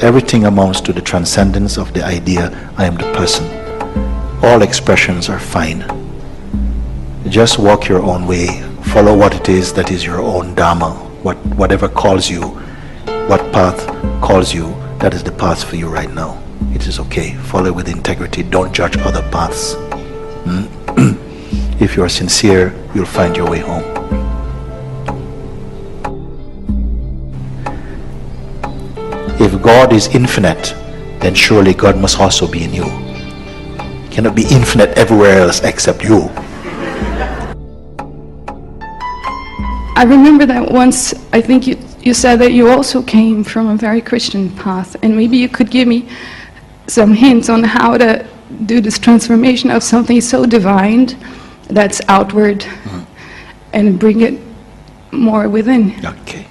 everything amounts to the transcendence of the idea, I am the person. All expressions are fine. Just walk your own way. Follow what it is that is your own Dharma. Whatever calls you, what path calls you, that is the path for you right now. It is okay. Follow with integrity. Don't judge other paths. If you are sincere, you'll find your way home. If God is infinite, then surely God must also be in you. He cannot be infinite everywhere else except you. I remember that once, I think you said that you also came from a very Christian path, and maybe you could give me some hints on how to do this transformation of something so divine that's outward and bring it more within. Okay.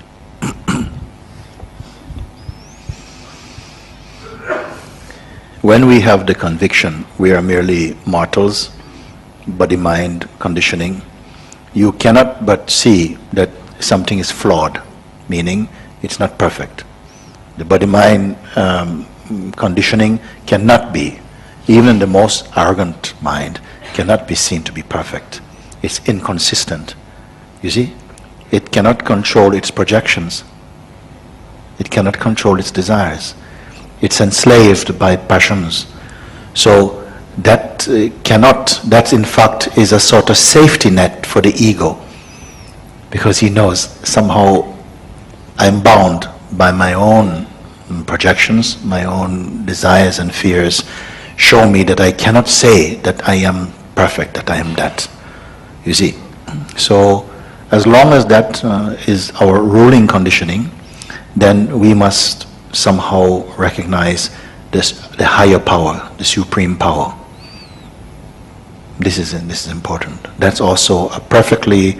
When we have the conviction we are merely mortals, body-mind conditioning, you cannot but see that something is flawed, meaning it's not perfect. The body-mind conditioning cannot be, even the most arrogant mind, cannot be seen to be perfect. It's inconsistent. You see? It cannot control its projections. It cannot control its desires. It's enslaved by passions. So that that in fact is a sort of safety net for the ego, because he knows somehow I'm bound by my own projections, my own desires and fears show me that I cannot say that I am perfect, that I am that. You see? So as long as that is our ruling conditioning, then we must somehow recognize the higher power, the supreme power. This is important. That's also a perfectly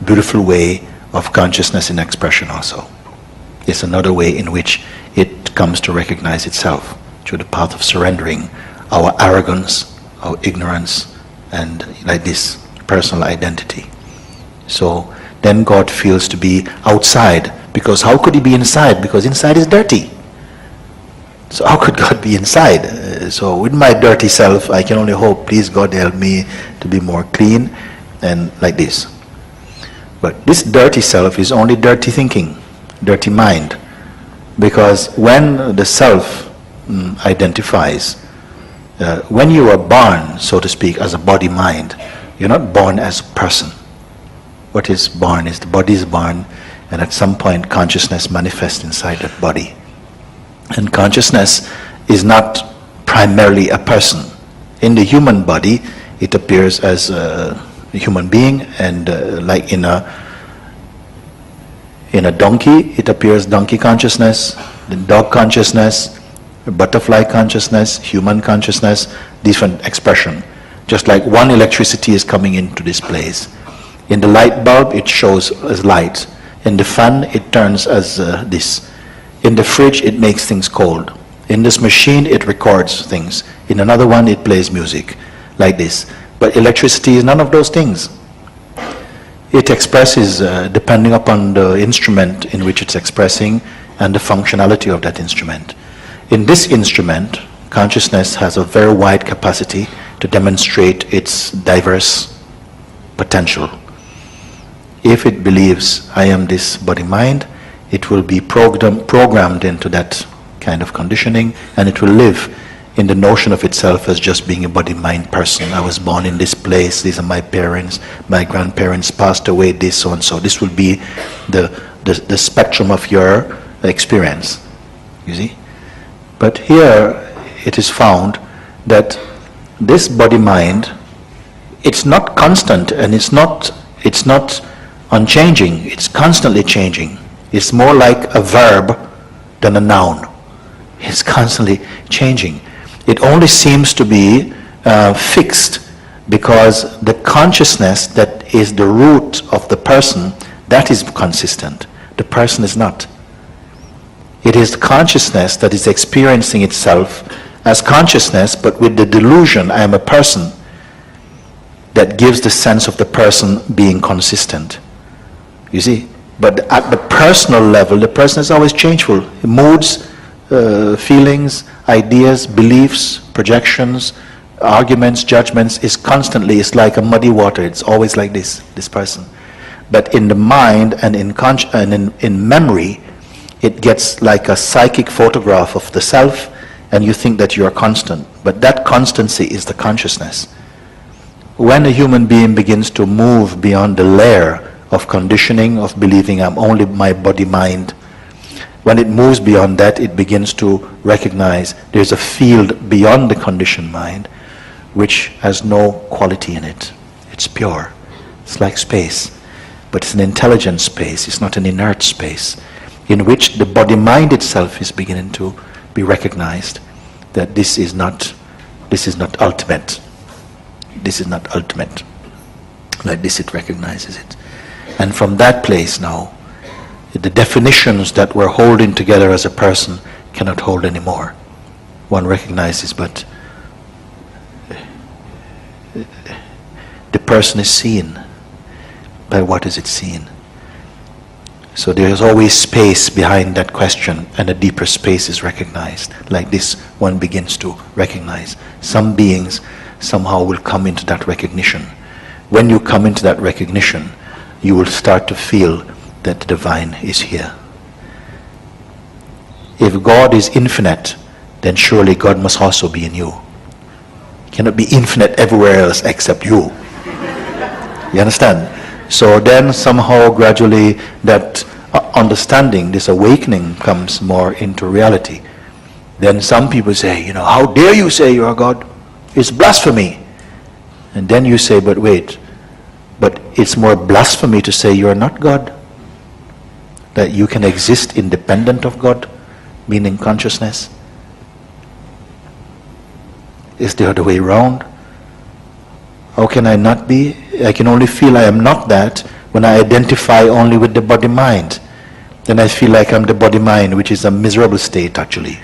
beautiful way of consciousness in expression also. It's another way in which it comes to recognize itself through the path of surrendering our arrogance, our ignorance, and like this personal identity. So then God feels to be outside, because how could he be inside? Because inside is dirty. So how could God be inside? So with my dirty self, I can only hope, please God help me to be more clean and like this. But this dirty self is only dirty thinking, dirty mind. Because when the self identifies, when you are born, so to speak, as a body-mind, you're not born as a person. What is born is the body is born, and at some point consciousness manifests inside that body. And consciousness is not primarily a person. In the human body, it appears as a human being, and like in a donkey, it appears donkey consciousness, the dog consciousness, butterfly consciousness, human consciousness, different expression. Just like one electricity is coming into this place. In the light bulb, it shows as light. In the fan, it turns as this. In the fridge, it makes things cold. In this machine, it records things. In another one, it plays music, like this. But electricity is none of those things. It expresses depending upon the instrument in which it's expressing and the functionality of that instrument. In this instrument, consciousness has a very wide capacity to demonstrate its diverse potential. If it believes I am this body-mind, it will be programmed into that kind of conditioning, and it will live in the notion of itself as just being a body-mind person. I was born in this place, these are my parents, my grandparents passed away, this, so and so. This will be the spectrum of your experience, you see. But here it is found that this body-mind, it's not constant, and it's not unchanging, it's constantly changing. It's more like a verb than a noun. It's constantly changing. It only seems to be fixed because the consciousness that is the root of the person, that is consistent. The person is not. It is the consciousness that is experiencing itself as consciousness, but with the delusion, I am a person, that gives the sense of the person being consistent. You see? But at the personal level, the person is always changeful. Moods feelings, ideas, beliefs, projections, arguments, judgments is constantly, it's like a muddy water. It's always like this person. But in the mind and in memory, it gets like a psychic photograph of the self, and you think that you are constant. But that constancy is the consciousness. When a human being begins to move beyond the layer of conditioning, of believing I'm only my body-mind, when it moves beyond that, it begins to recognize there's a field beyond the conditioned mind which has no quality in it. It's pure. It's like space. But it's an intelligent space. It's not an inert space in which the body-mind itself is beginning to be recognized that this is not ultimate. This is not ultimate. Like this, it recognizes it. And from that place now, the definitions that we're holding together as a person cannot hold anymore. One recognizes, but the person is seen. By what is it seen? So there is always space behind that question, and a deeper space is recognized. Like this, one begins to recognize. Some beings somehow will come into that recognition. When you come into that recognition, you will start to feel that the divine is here. If God is infinite, then surely God must also be in you. He cannot be infinite everywhere else except you. You understand? So then somehow gradually that understanding, this awakening comes more into reality. Then some people say, how dare you say you are God? It's blasphemy. And then you say, but wait, but it's more blasphemy to say you are not God. That you can exist independent of God, meaning consciousness. Is the other way around? How can I not be? I can only feel I am not that when I identify only with the body-mind. Then I feel like I'm the body-mind, which is a miserable state actually.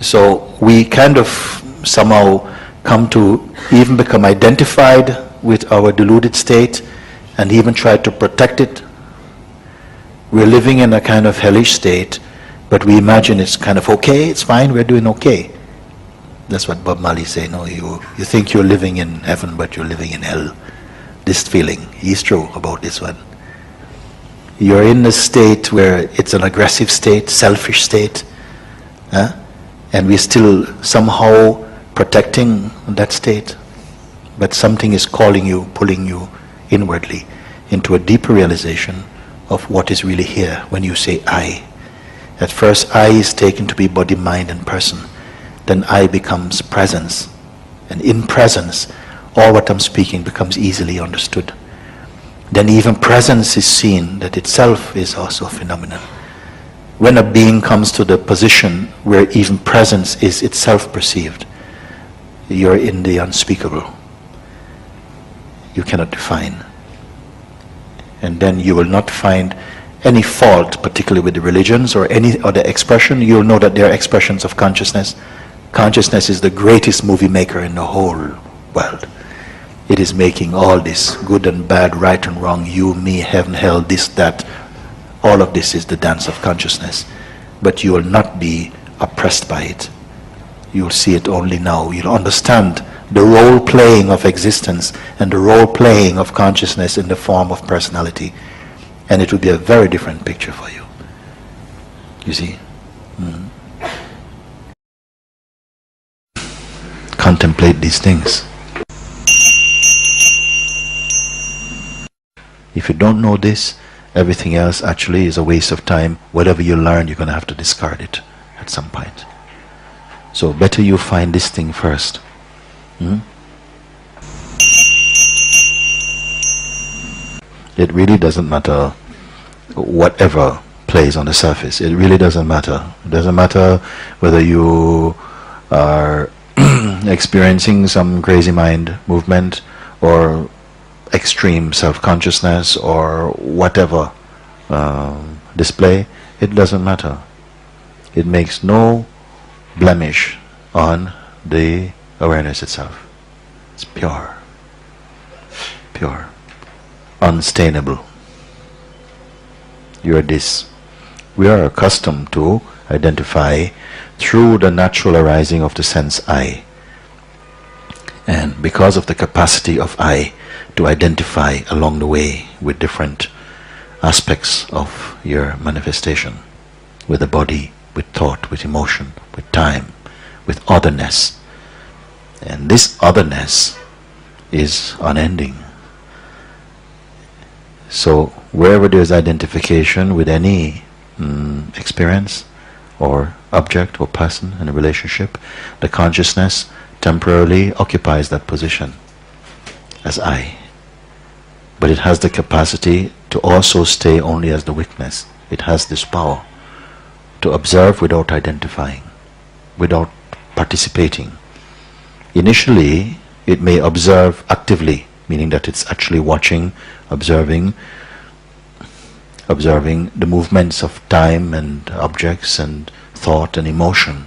So we kind of somehow come to even become identified with our deluded state and even try to protect it. We're living in a kind of hellish state, but we imagine it's kind of okay, it's fine, we're doing okay. That's what Bob Marley say, no, you think you're living in heaven, but you're living in hell. This feeling, he's true about this one. You're in a state where it's an aggressive state, selfish state, and we're still somehow protecting that state. But something is calling you, pulling you inwardly into a deeper realization of what is really here when you say I. At first I is taken to be body, mind and person. Then I becomes presence. And in presence, all what I'm speaking becomes easily understood. Then even presence is seen, that itself is also a phenomenon. When a being comes to the position where even presence is itself perceived, you're in the unspeakable. You cannot define. And then you will not find any fault, particularly with the religions or any other expression. You'll know that they are expressions of consciousness. Consciousness is the greatest movie maker in the whole world. It is making all this, good and bad, right and wrong, you, me, heaven, hell, this, that. All of this is the dance of consciousness. But you will not be oppressed by it. You will see it only now. You'll understand the role playing of existence and the role playing of consciousness in the form of personality. And it will be a very different picture for you. You see? Contemplate these things. If you don't know this, everything else actually is a waste of time. Whatever you learn, you're going to have to discard it at some point. So better you find this thing first. It really doesn't matter whatever plays on the surface. It really doesn't matter. It doesn't matter whether you are experiencing some crazy mind movement or extreme self-consciousness or whatever display. It doesn't matter. It makes no blemish on the awareness itself. It's pure, pure, unstainable. You're this. we are accustomed to identify through the natural arising of the sense I. And because of the capacity of I to identify along the way with different aspects of your manifestation, with the body, with thought, with emotion, with time, with otherness. And this otherness is unending. So wherever there is identification with any experience or object or person in a relationship, the consciousness temporarily occupies that position as I. But it has the capacity to also stay only as the witness. It has this power to observe without identifying, without participating. Initially, it may observe actively, meaning that it's actually watching, observing the movements of time and objects and thought and emotion.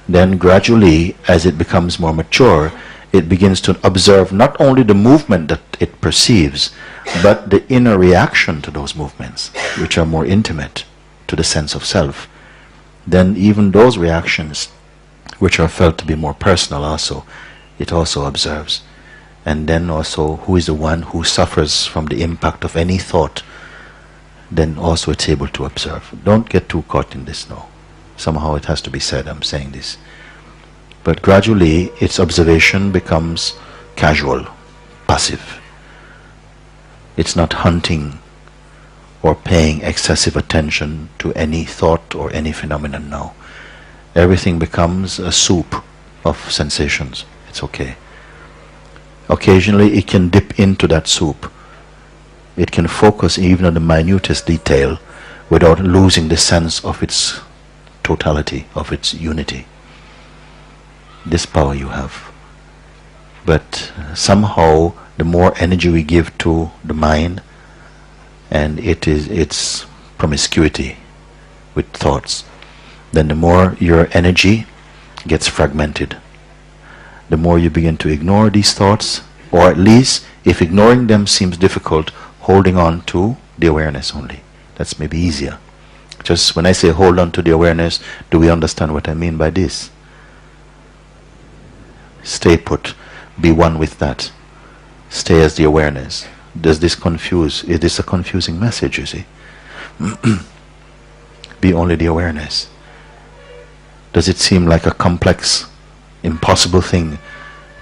Then gradually, as it becomes more mature, it begins to observe not only the movement that it perceives, but the inner reaction to those movements, which are more intimate to the sense of self. Then even those reactions, which are felt to be more personal also, it also observes. And then also, who is the one who suffers from the impact of any thought, then also it's able to observe. Don't get too caught in this now. Somehow it has to be said, I'm saying this. But gradually, its observation becomes casual, passive. It's not hunting or paying excessive attention to any thought or any phenomenon now. Everything becomes a soup of sensations. It's okay. Occasionally it can dip into that soup. It can focus even on the minutest detail without losing the sense of its totality, of its unity. This power you have. But somehow the more energy we give to the mind and its promiscuity with thoughts, then the more your energy gets fragmented. The more you begin to ignore these thoughts, or at least if ignoring them seems difficult, holding on to the awareness only. That's maybe easier. Just when I say hold on to the awareness, do we understand what I mean by this? Stay put, be one with that. Stay as the awareness. Does this confuse? Is this a confusing message, you see? Be only the awareness. Does it seem like a complex, impossible thing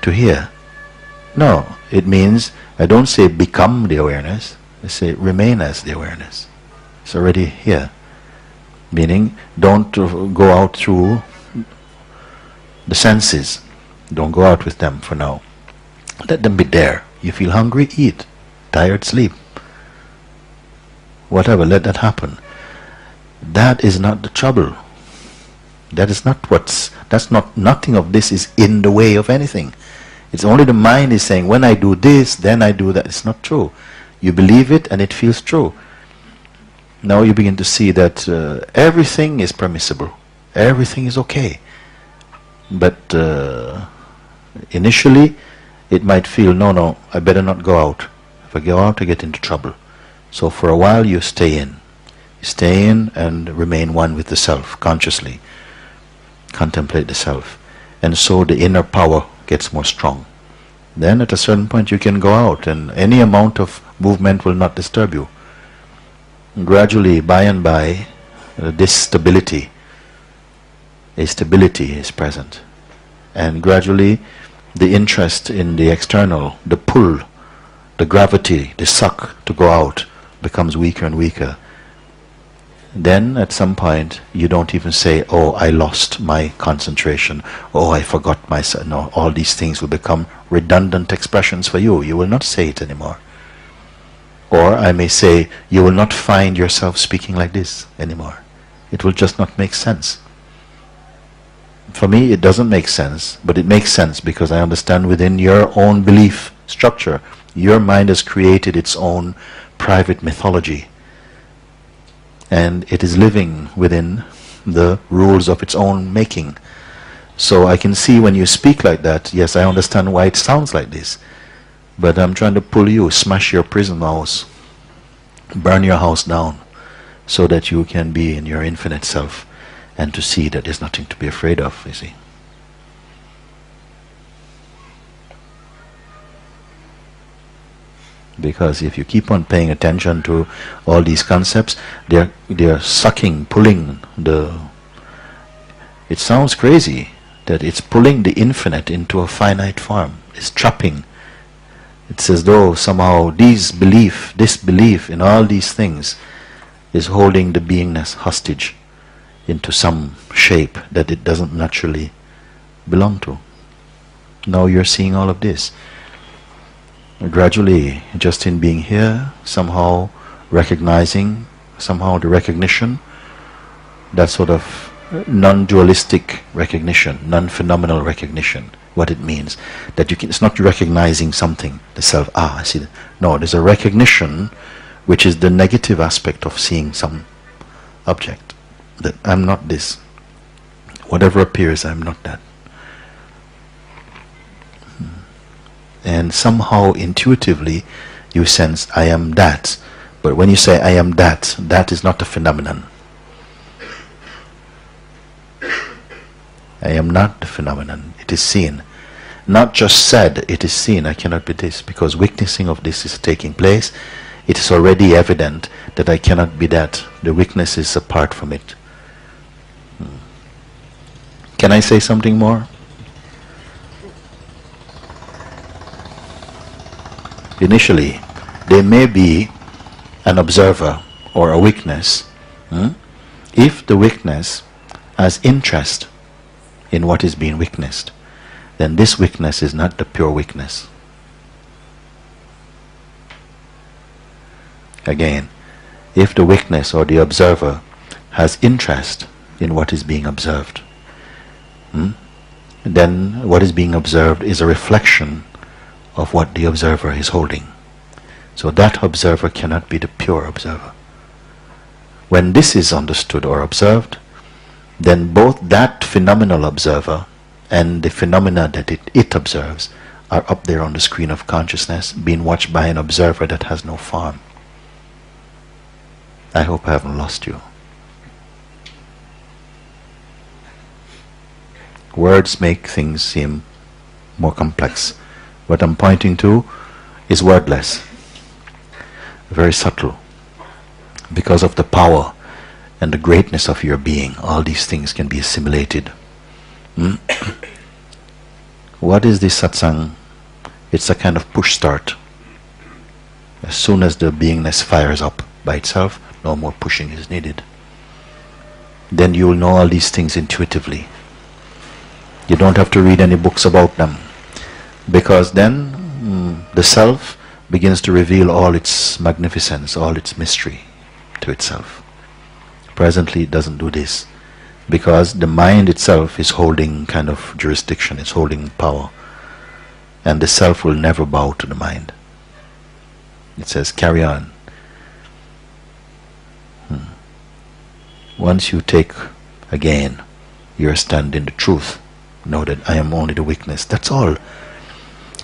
to hear? No, it means I don't say become the awareness, I say remain as the awareness. It's already here. Meaning, don't go out through the senses. Don't go out with them for now. Let them be there. You feel hungry, eat. Tired, sleep. Whatever, let that happen. That is not the trouble. That is not nothing of this is in the way of anything. It's only the mind is saying, when I do this, then I do that. It's not true. You believe it and it feels true. Now you begin to see that everything is permissible. Everything is okay. But initially, it might feel, no, I better not go out. If I go out, I get into trouble. So for a while, you stay in. You stay in and remain one with the self, consciously. Contemplate the self. And so the inner power gets more strong. Then at a certain point, you can go out, and any amount of movement will not disturb you. Gradually, by and by, this stability, a stability is present. And gradually, the interest in the external, the pull, the gravity, the suck to go out becomes weaker and weaker. Then at some point you don't even say, oh, I lost my concentration, oh, I forgot myself. No, all these things will become redundant expressions for you. You will not say it anymore. Or I may say, you will not find yourself speaking like this anymore. It will just not make sense. For me, it doesn't make sense, but it makes sense because I understand within your own belief structure, your mind has created its own private mythology. And it is living within the rules of its own making. So I can see when you speak like that, yes, I understand why it sounds like this. But I'm trying to pull you, smash your prison house, burn your house down, so that you can be in your infinite self and to see that there's nothing to be afraid of, you see. Because if you keep on paying attention to all these concepts, they're sucking, pulling the... It sounds crazy that it's pulling the infinite into a finite form. It's trapping. It's as though somehow this belief in all these things is holding the beingness hostage into some shape that it doesn't naturally belong to. Now you're seeing all of this. Gradually, just in being here, somehow recognizing, somehow the recognition, that sort of non-dualistic recognition, non-phenomenal recognition, what it means. That you can, it's not recognizing something, the self, I see that. No, there's a recognition which is the negative aspect of seeing some object. That I'm not this. Whatever appears, I'm not that. And somehow intuitively you sense I am that. But when you say I am that, that is not a phenomenon. I am not the phenomenon. It is seen. Not just said, it is seen. I cannot be this, because witnessing of this is taking place. It is already evident that I cannot be that. The witness is apart from it. Can I say something more? Initially, there may be an observer or a witness. If the witness has interest in what is being witnessed, then this witness is not the pure witness. Again, if the witness or the observer has interest in what is being observed, then what is being observed is a reflection of what the observer is holding. So that observer cannot be the pure observer. When this is understood or observed, then both that phenomenal observer and the phenomena that it observes are up there on the screen of consciousness, being watched by an observer that has no form. I hope I haven't lost you. Words make things seem more complex. What I'm pointing to is wordless, very subtle. Because of the power and the greatness of your being, all these things can be assimilated. What is this satsang? It's a kind of push start. As soon as the beingness fires up by itself, no more pushing is needed. Then you will know all these things intuitively. You don't have to read any books about them, because then the self begins to reveal all its magnificence, all its mystery to itself. Presently it doesn't do this, because the mind itself is holding kind of jurisdiction, it's holding power, and the self will never bow to the mind. It says, carry on. Once you take again your stand in the truth, know that I am only the witness. That's all.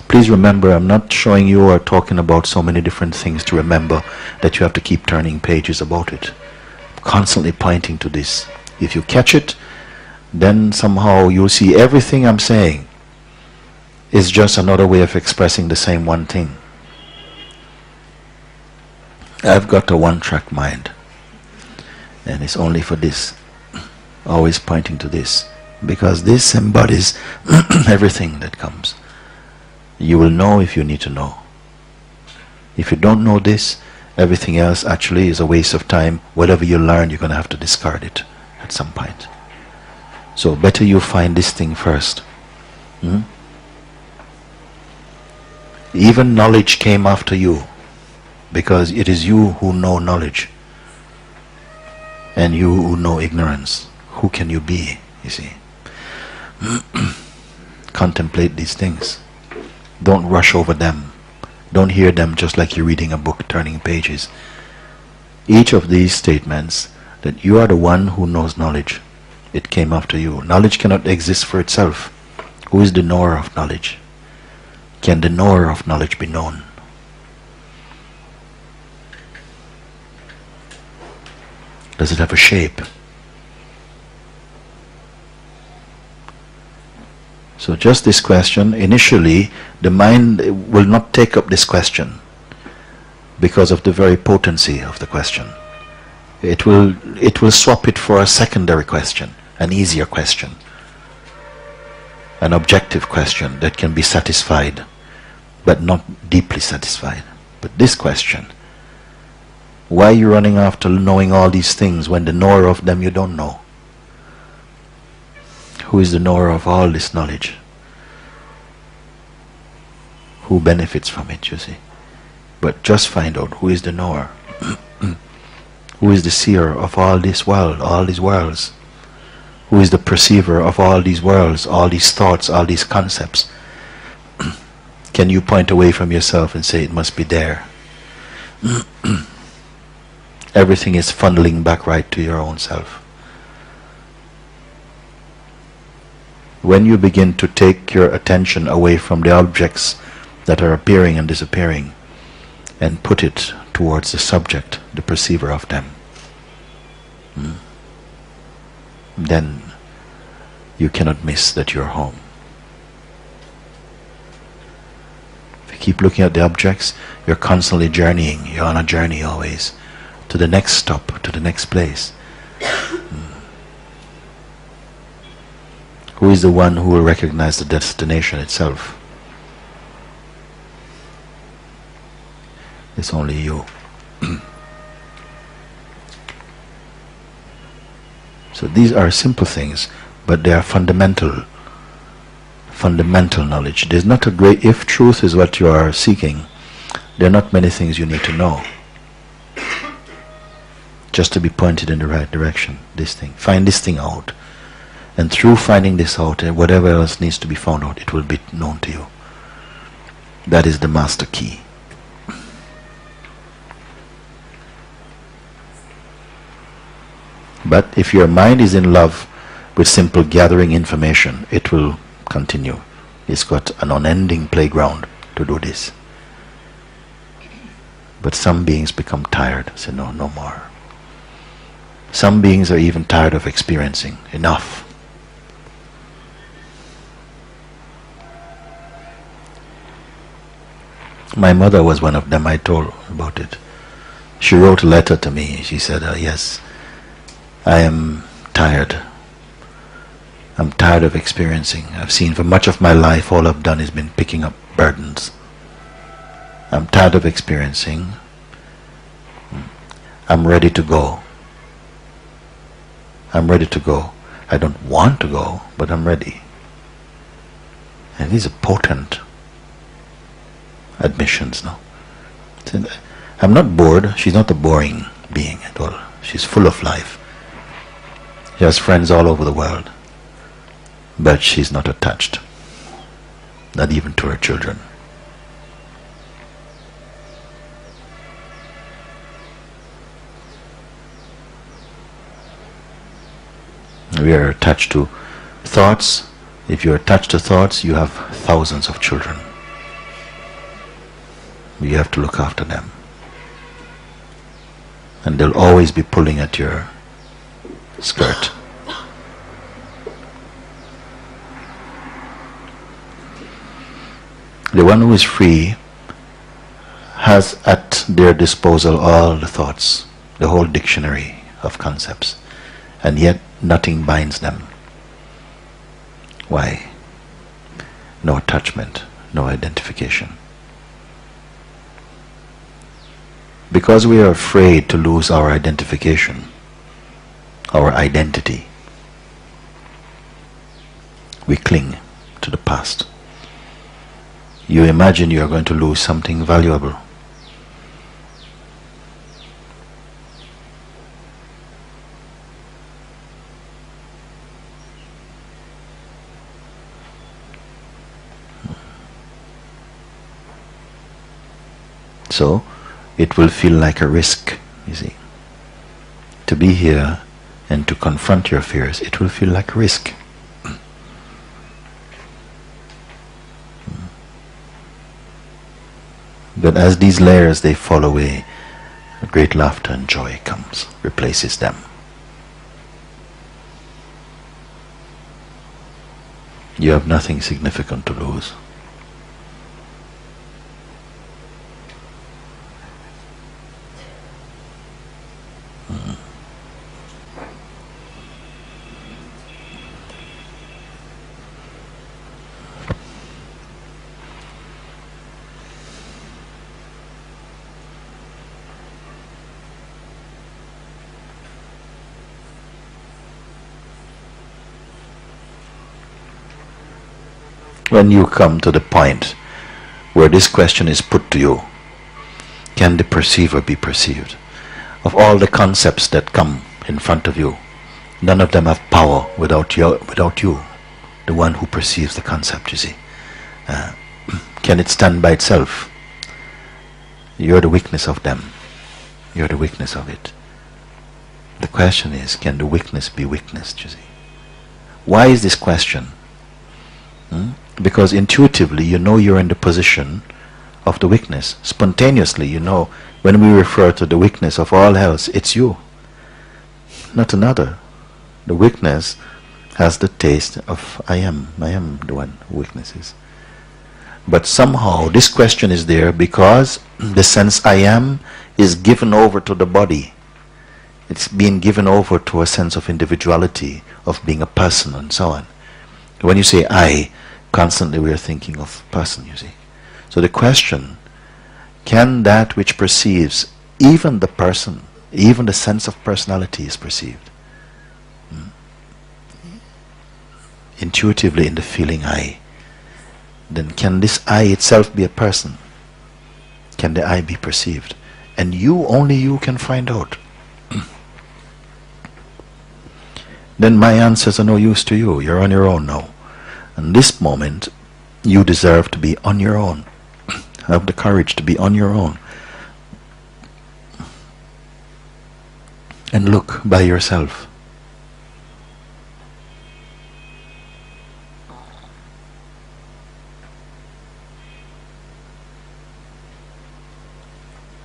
Please remember, I'm not showing you or talking about so many different things to remember that you have to keep turning pages about it. I'm constantly pointing to this. If you catch it, then somehow you'll see everything I'm saying is just another way of expressing the same one thing. I've got a one-track mind, and it's only for this, always pointing to this, because this embodies everything that comes. You will know if you need to know. If you don't know this, everything else actually is a waste of time. Whatever you learn, you're going to have to discard it at some point. So better you find this thing first. Even knowledge came after you, because it is you who know knowledge and you who know ignorance. Who can you be, you see? Contemplate these things. Don't rush over them. Don't hear them just like you're reading a book, turning pages. Each of these statements, that you are the one who knows knowledge, it came after you. Knowledge cannot exist for itself. Who is the knower of knowledge? Can the knower of knowledge be known? Does it have a shape? So just this question, initially the mind will not take up this question because of the very potency of the question. It will swap it for a secondary question, an easier question, an objective question that can be satisfied but not deeply satisfied. But this question, why are you running after knowing all these things when the knower of them you don't know? Who is the knower of all this knowledge? Who benefits from it, you see? But just find out who is the knower. Who is the seer of all this world, all these worlds? Who is the perceiver of all these worlds, all these thoughts, all these concepts? Can you point away from yourself and say it must be there? Everything is funneling back right to your own self. When you begin to take your attention away from the objects that are appearing and disappearing and put it towards the subject, the perceiver of them, then you cannot miss that you're home. If you keep looking at the objects, you're constantly journeying. You're on a journey always to the next stop, to the next place. Who is the one who will recognize the destination itself? It's only you. So these are simple things, but they are fundamental knowledge. There's not a great, if truth is what you are seeking, there are not many things you need to know just to be pointed in the right direction. This thing, find this thing out, and through finding this out, whatever else needs to be found out, it will be known to you. That is the master key. But if your mind is in love with simple gathering information, it will continue. It's got an unending playground to do this. But some beings become tired, say no, no more. Some beings are even tired of experiencing. Enough. My mother was one of them. I told about it. She wrote a letter to me. She said, yes, I am tired. I'm tired of experiencing. I've seen for much of my life, all I've done is been picking up burdens. I'm tired of experiencing. I'm ready to go. I'm ready to go. I don't want to go, but I'm ready. And these are potent admissions now. I'm not bored. She's not a boring being at all. She's full of life. She has friends all over the world. But she's not attached. Not even to her children. We are attached to thoughts. If you're attached to thoughts, you have thousands of children. You have to look after them. And they'll always be pulling at your skirt. The one who is free has at their disposal all the thoughts, the whole dictionary of concepts, and yet nothing binds them. Why? No attachment, no identification. Because we are afraid to lose our identification, our identity, we cling to the past. You imagine you are going to lose something valuable. So, it will feel like a risk, you see. To be here and to confront your fears, it will feel like a risk. But as these layers, they fall away, great laughter and joy comes, replaces them. You have nothing significant to lose. When you come to the point where this question is put to you, can the perceiver be perceived? Of all the concepts that come in front of you, none of them have power without you, the one who perceives the concept, you see. Can it stand by itself? You're the weakness of them. You're the weakness of it. The question is, can the weakness be witnessed, you see? Why is this question? Because intuitively you know you're in the position of the weakness. Spontaneously you know when we refer to the weakness of all else, it's you, not another. The weakness has the taste of I am the one who witnesses. But somehow this question is there because the sense I am is given over to the body. It's being given over to a sense of individuality, of being a person and so on. When you say I, constantly we are thinking of person, you see. So the question, can that which perceives, even the person, even the sense of personality is perceived? Intuitively in the feeling I, then can this I itself be a person? Can the I be perceived? And you, only you can find out. Then my answers are no use to you. You're on your own now. And this moment, you deserve to be on your own. Have the courage to be on your own. And look by yourself.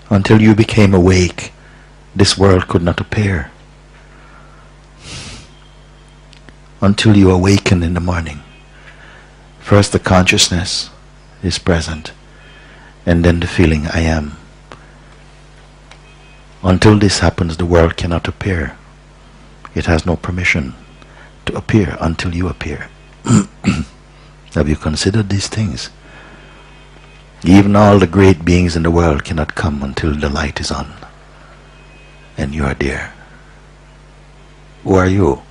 Until you became awake, this world could not appear. Until you awaken in the morning. First the consciousness is present, and then the feeling I am. Until this happens, the world cannot appear. It has no permission to appear until you appear. Have you considered these things? Even all the great beings in the world cannot come until the light is on, and you are there. Who are you?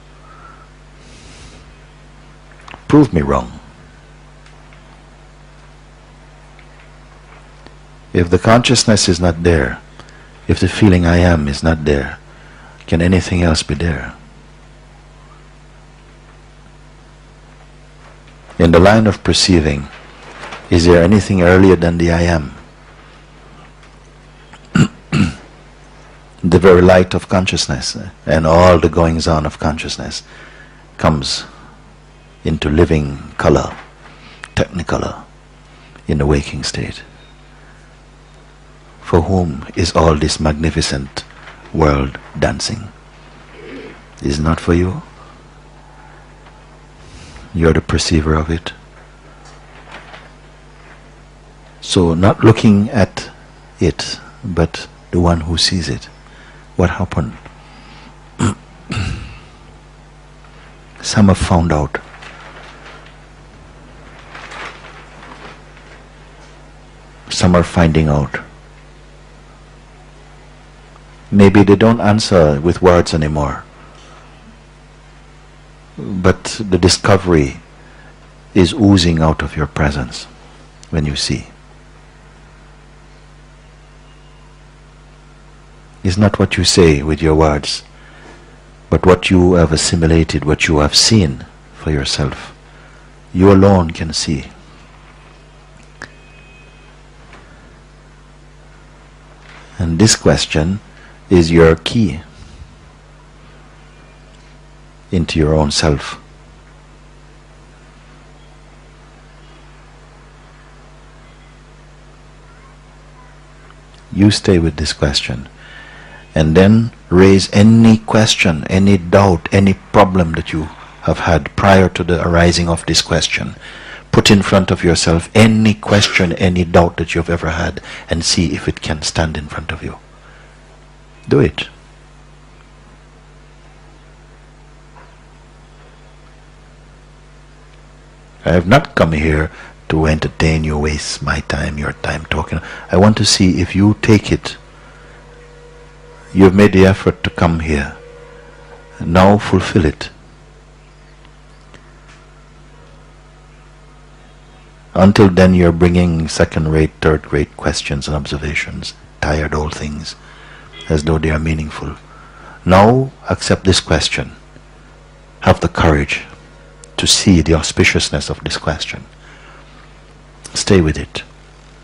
Prove me wrong. If the consciousness is not there, if the feeling I am is not there, can anything else be there? In the line of perceiving, is there anything earlier than the I am? The very light of consciousness and all the goings on of consciousness comes into living color, technicolor, in the waking state. For whom is all this magnificent world dancing? Is it not for you? You're the perceiver of it. So not looking at it, but the one who sees it. What happened? Some have found out. Some are finding out. Maybe they don't answer with words anymore, but the discovery is oozing out of your presence when you see. It's not what you say with your words, but what you have assimilated, what you have seen for yourself. You alone can see. And this question is your key into your own self. You stay with this question. And then raise any question, any doubt, any problem that you have had prior to the arising of this question. Put in front of yourself any question, any doubt that you've ever had, and see if it can stand in front of you. Do it. I have not come here to entertain you, waste my time, your time talking. I want to see if you take it. You've made the effort to come here. Now fulfill it. Until then, you're bringing second-rate, third-rate questions and observations, tired old things, as though they are meaningful. Now, accept this question. Have the courage to see the auspiciousness of this question. Stay with it,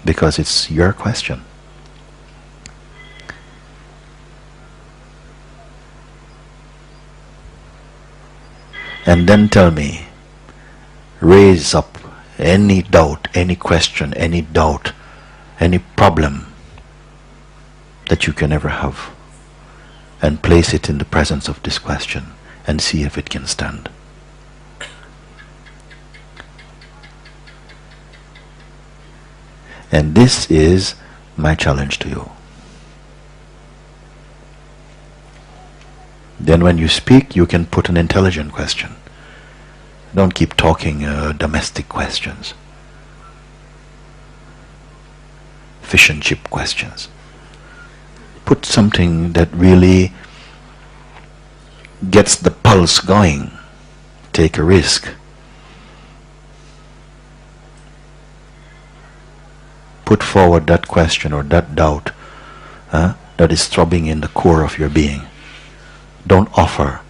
because it's your question. And then tell me, raise up any doubt, any question, any doubt, any problem that you can ever have, and place it in the presence of this question and see if it can stand. And this is my challenge to you. Then when you speak, you can put an intelligent question. Don't keep talking domestic questions, fish and chip questions. Put something that really gets the pulse going. Take a risk. Put forward that question or that doubt that is throbbing in the core of your being. Don't offer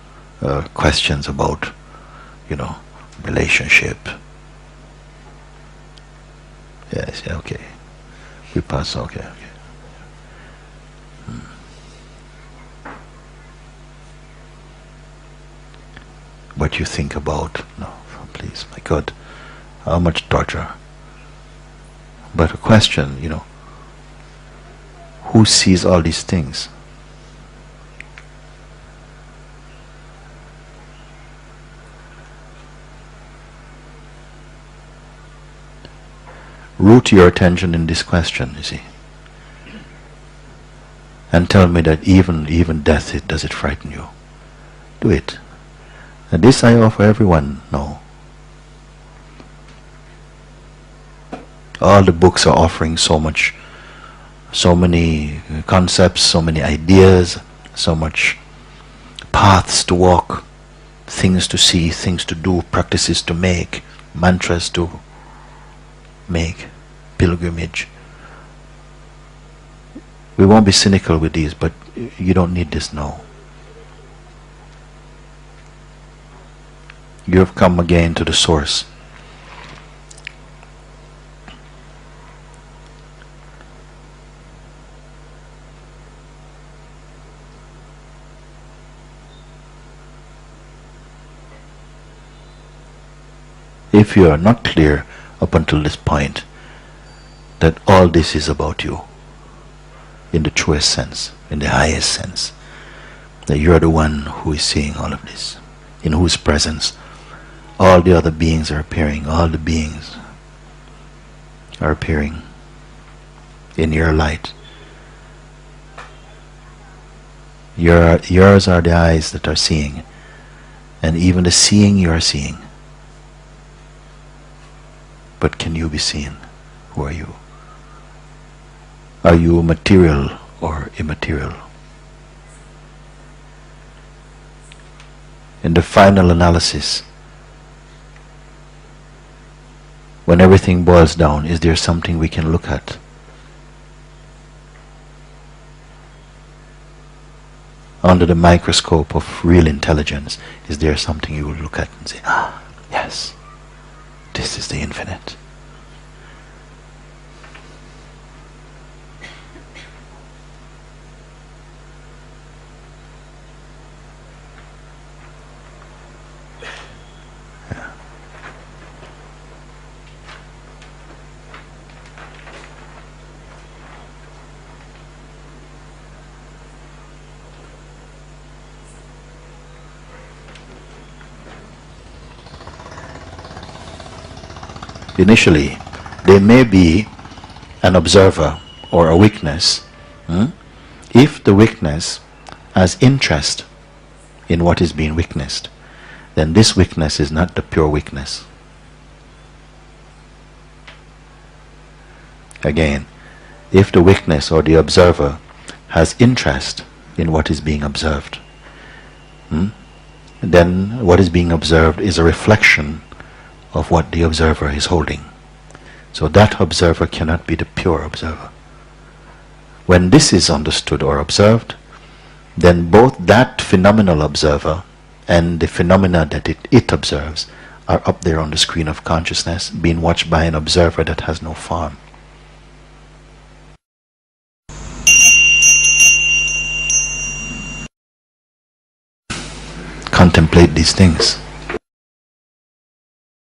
questions about, relationship. Yes, yeah, okay. We pass, okay. What you think about, no, please, my God, how much torture. But a question, who sees all these things? Root your attention in this question, you see. And tell me that even death, does it frighten you? Do it. And this I offer everyone, no. All the books are offering so many concepts, so many ideas, so much paths to walk, things to see, things to do, practices to make, mantras to make, pilgrimage. We won't be cynical with these, but you don't need this now. You have come again to the source. If you are not clear up until this point that all this is about you, in the truest sense, in the highest sense, that you are the one who is seeing all of this, in whose presence all the other beings are appearing, all the beings are appearing in your light. Yours are the eyes that are seeing, and even the seeing you are seeing. But can you be seen? Who are you? Are you material or immaterial? In the final analysis, when everything boils down, is there something we can look at? Under the microscope of real intelligence, is there something you will look at and say, yes, this is the infinite. initially, they may be an observer or a witness, if the witness has interest in what is being witnessed, then this witness is not the pure witness. Again, if the witness or the observer has interest in what is being observed, then what is being observed is a reflection of what the observer is holding. So that observer cannot be the pure observer. When this is understood or observed, then both that phenomenal observer and the phenomena that it observes are up there on the screen of consciousness, being watched by an observer that has no form. Contemplate these things.